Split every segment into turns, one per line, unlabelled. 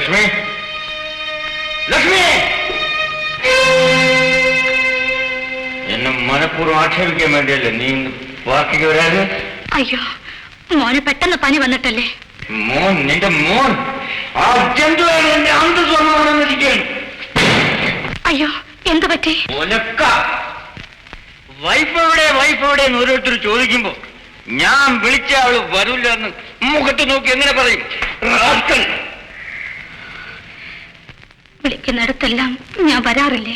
ലക്ഷ്മി, ലക്ഷ്മി, എന്നെ മനഃപൂർവ്വം ആക്ഷേപിക്കാൻ വേണ്ടിയല്ലേ നീ പാർട്ടിക്ക് വരാതെ?
അയ്യോ, മോനെ പെട്ടെന്ന് പനി വന്നിട്ടല്ലേ.
മോൻ, നിന്റെ മോൻ ആ ജന്തുവാണ് എന്റെ അന്തസ്വർണ്ണമാണെന്നിരിക്കുന്നു.
അയ്യോ, എന്തു പറ്റി?
വൈഫ് എവിടെ എന്ന് ഓരോരുത്തർ ചോദിക്കുമ്പോ ഞാൻ വിളിച്ച അവള് വരൂല്ല എന്ന് മുഖത്ത് നോക്കി എങ്ങനെ പറയും?
വിളിക്കുന്നിടത്തെല്ലാം ഞാൻ വരാറില്ലേ?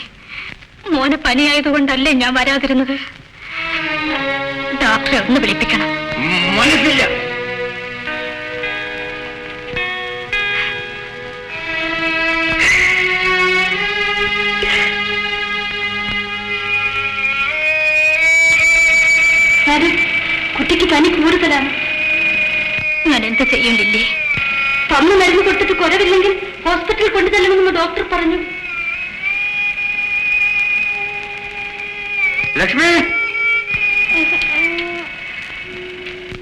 മോന് പനിയായതുകൊണ്ടല്ലേ ഞാൻ വരാതിരുന്നത്. ഡോക്ടറെ ഒന്ന് വിളിപ്പിക്കണം.
മനസ്സില്ല.
കുട്ടിക്ക് പനി കൂടുതലാണ്. ഞാൻ എന്ത് ചെയ്യണ്ടില്ലേ? തന്നു മരുന്ന് കൊടുത്തിട്ട് കുറവില്ലെങ്കിൽ ഹോസ്പിറ്റലിൽ കൊണ്ടുതരണമെന്ന് ഡോക്ടർ പറഞ്ഞു.
ലക്ഷ്മി,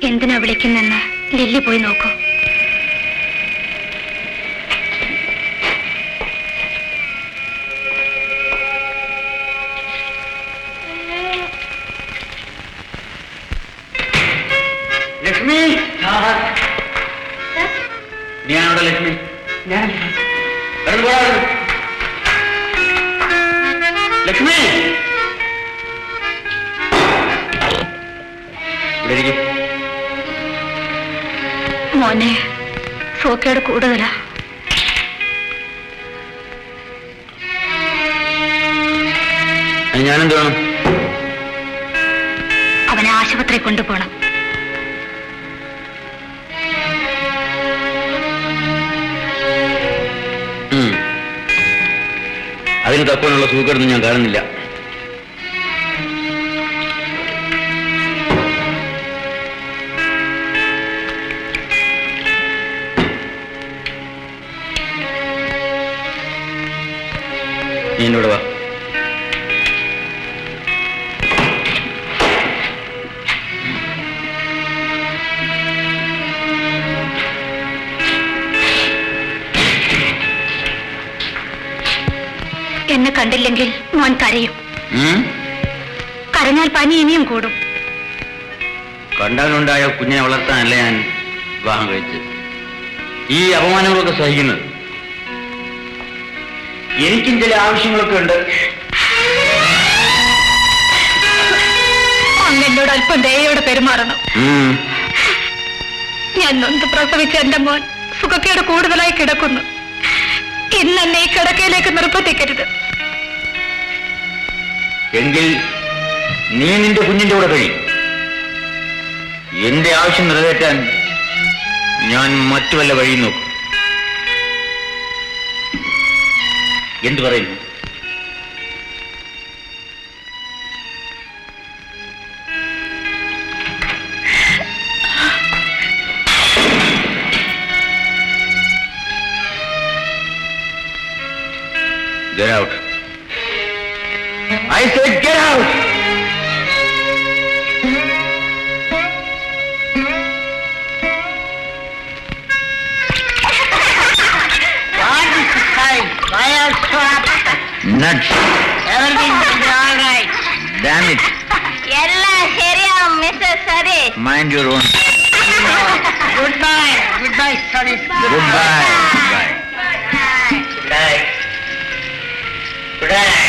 എന്തിനാ വിളിക്കുന്നെന്ന് ലില്ലി പോയി നോക്കൂ.
ലക്ഷ്മി, ഞാനവിടെ. ലക്ഷ്മി, ലക്ഷ്മി,
മോനെ സോക്കേട് കൂടുതലാ.
ഞാനെന്ത് വേണം?
അവനെ ആശുപത്രി കൊണ്ടുപോകണം.
അതിന് തക്കമുള്ള സൂക്കേടൊന്നും ഞാൻ കാണുന്നില്ല. നീ എന്നോട് വാ.
എന്നെ കണ്ടില്ലെങ്കിൽ മോൻ കരയും. കരഞ്ഞാൽ പനി ഇനിയും കൂടും.
കണ്ടാലുണ്ടായ കുഞ്ഞിനെ വളർത്താനല്ല ഞാൻ വിവാഹം കഴിച്ചത്. ഈ അപമാനങ്ങളൊക്കെ സഹിക്കുന്നത്. എനിക്കും ചില ആവശ്യങ്ങളൊക്കെ ഉണ്ട്.
അങ്ങനോട് അല്പം ദയോടെ പെരുമാറണം. ഞാൻ നൊന്ത് പ്രസവിച്ച എന്റെ മോൻ സുഖക്കേട് കൂടുതലായി കിടക്കുന്നു. ഇന്നെന്നെ ഈ കിടക്കയിലേക്ക് നിർബന്ധിക്കരുത്.
എങ്കിൽ നീ നിന്റെ കുഞ്ഞിന്റെ കൂടെ കഴിയും. എന്റെ ആവശ്യം നിറവേറ്റാൻ ഞാൻ മറ്റു വല്ല വഴി നോക്കും. എന്തു പറയുന്നു? Get out. I said get out.
What is the time? Why are you so upset?
Nuts.
Everything will be all right.
Damn it.
Ella seriam, Mr. Saresh.
Mind your own.
Goodbye. Goodbye, Saresh.
Goodbye. Goodbye.
Good night. Good night.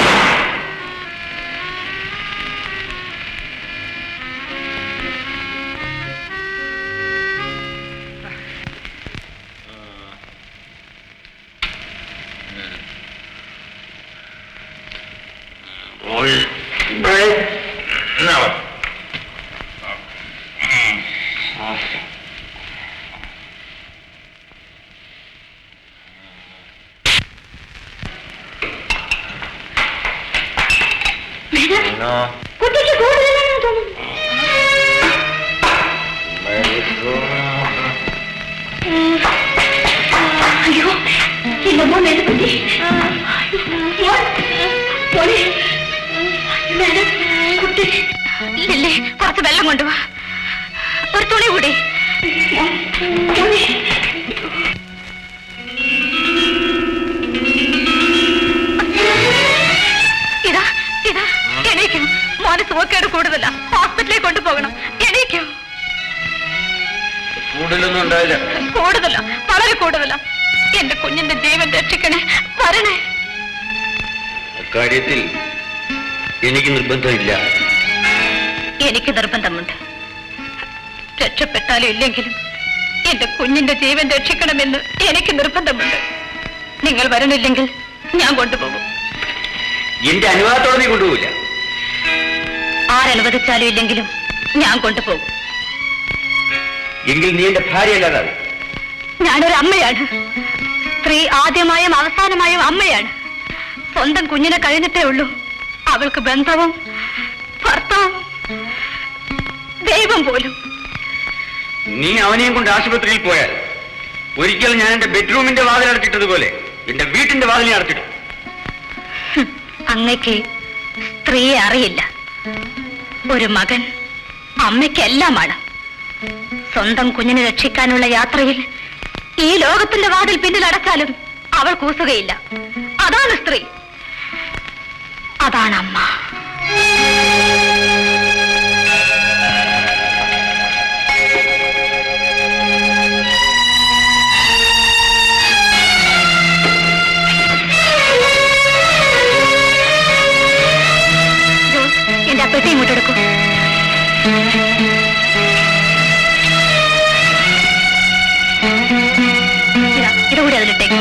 No.
കുട്ടിക്ക് കൂടുതലാണെന്ന് തോന്നുന്നു. അയ്യോ, ഇല്ല മോൻ എന്നെ പറ്റി. കുട്ടി ഇല്ലേ, കുറച്ച് വെള്ളം കൊണ്ടുവാ. ഒരു തുണി കൂടി. കൂടുതലാ. ഹോസ്പിറ്റലിൽ കൊണ്ടുപോകണം. എണീക്കോ.
കൂടുതലൊന്നും ഉണ്ടാവില്ല.
കൂടുതലാ, വളരെ കൂടുതലാ. എന്റെ കുഞ്ഞിന്റെ ജീവൻ രക്ഷിക്കണേ. വരണേ.
അക്കാര്യത്തിൽ എനിക്ക് നിർബന്ധമില്ല.
എനിക്ക് നിർബന്ധമുണ്ട്. രക്ഷപ്പെട്ടാലും ഇല്ലെങ്കിലും എന്റെ കുഞ്ഞിന്റെ ജീവൻ രക്ഷിക്കണമെന്ന് എനിക്ക് നിർബന്ധമുണ്ട്. നിങ്ങൾ വരണില്ലെങ്കിൽ ഞാൻ കൊണ്ടുപോകും.
എന്റെ അനുവാദത്തോടെ നീ കൊണ്ടുപോകില്ല.
ആരനുവദിച്ചാലും ഇല്ലെങ്കിലും ഞാൻ കൊണ്ടുപോകും.
എങ്കിൽ നീ എന്റെ ഭാര്യയല്ലാതാവും.
ഞാനൊരു അമ്മയാണ്. സ്ത്രീ ആദ്യമായും അവസാനമായും അമ്മയാണ്. സ്വന്തം കുഞ്ഞിനെ കഴിഞ്ഞിട്ടേ ഉള്ളൂ അവൾക്ക് ബന്ധവും ഭർത്താവും ദൈവം പോലും.
നീ അവനെയും കൊണ്ട് ആശുപത്രിയിൽ പോയാൽ ഒരിക്കൽ ഞാൻ എന്റെ ബെഡ്റൂമിന്റെ വാതിൽ അടച്ചിട്ടതുപോലെ എന്റെ വീട്ടിന്റെ വാതിലിനെ അടച്ചിടും.
അങ്ങക്ക് സ്ത്രീയെ അറിയില്ല. ഒരു മകൻ അമ്മയ്ക്കെല്ലാമാണ്. സ്വന്തം കുഞ്ഞിനെ രക്ഷിക്കാനുള്ള യാത്രയിൽ ഈ ലോകത്തിന്റെ വാതിൽ പിന്നിൽ അടച്ചാലും അവൾ കൂസുകയില്ല. അതാണ് സ്ത്രീ. അതാണ് അമ്മ. എന്റെ അപ്പത്തെ ഇങ്ങോട്ടെടുക്കും. ഇതുകൂടി അതിലിട്ടേക്ക്.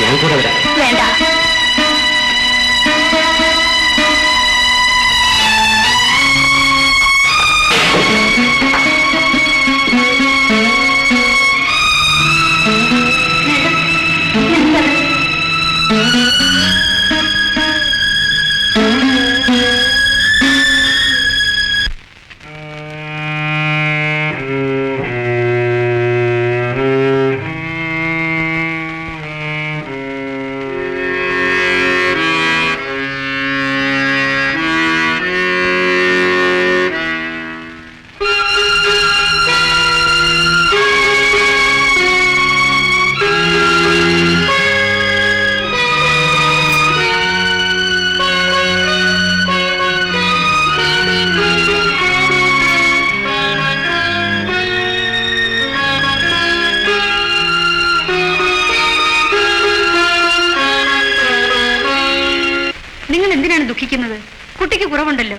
ഞാൻ കൂടെ വരാം.
വേണ്ട. നിങ്ങൾ എന്തിനാണ് ദുഃഖിക്കുന്നത്? കുട്ടിക്ക് കുറവുണ്ടല്ലോ.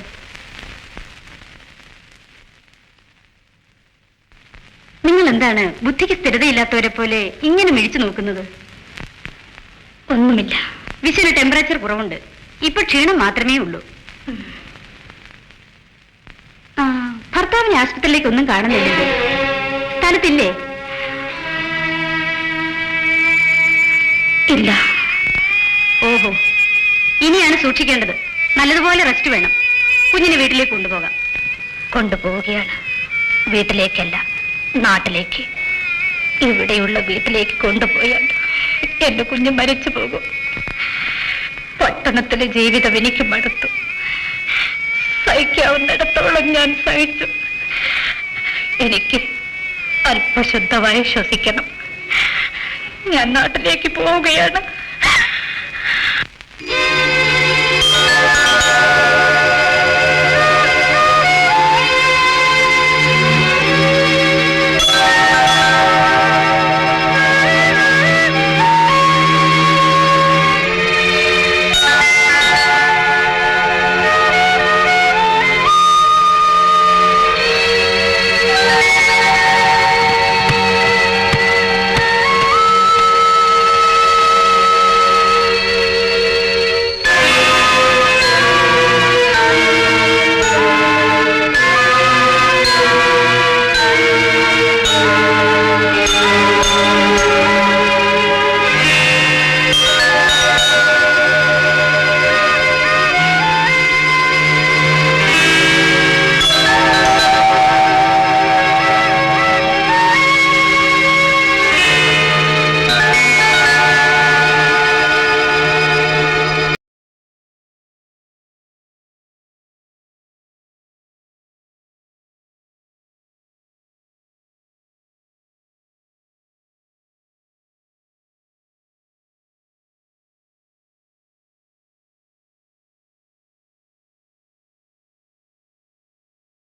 നിങ്ങൾ എന്താണ് ബുദ്ധിക്ക് സ്ഥിരതയില്ലാത്തവരെ പോലെ ഇങ്ങനെ മിഴിച്ചു നോക്കുന്നത്? ഒന്നുമില്ല. വിശുവിന് ടെമ്പറേച്ചർ കുറവുണ്ട്. ഇപ്പൊ ക്ഷീണം മാത്രമേ ഉള്ളൂ. ഭർത്താവിനെ ആശുപത്രിയിലേക്ക് ഒന്നും കാണുന്നില്ലല്ലോ. സ്ഥലത്തില്ലേ? ഇല്ല. ഓഹോ, ഇനിയാണ് സൂക്ഷിക്കേണ്ടത്. നല്ലതുപോലെ റെസ്റ്റ് വേണം. കുഞ്ഞിനെ വീട്ടിലേക്ക് കൊണ്ടുപോകാം. കൊണ്ടുപോവുകയാണ്. വീട്ടിലേക്കല്ല, നാട്ടിലേക്ക്. ഇവിടെയുള്ള വീട്ടിലേക്ക് കൊണ്ടുപോയാൽ എന്റെ കുഞ്ഞ് മരിച്ചു പോകും. പട്ടണത്തിലെ ജീവിതം എനിക്ക് മടുത്തു. സഹിക്കാവുന്നിടത്തോളം ഞാൻ സഹിച്ചു. എനിക്ക് അല്പശുദ്ധമായി ശ്വസിക്കണം. ഞാൻ നാട്ടിലേക്ക് പോവുകയാണ്.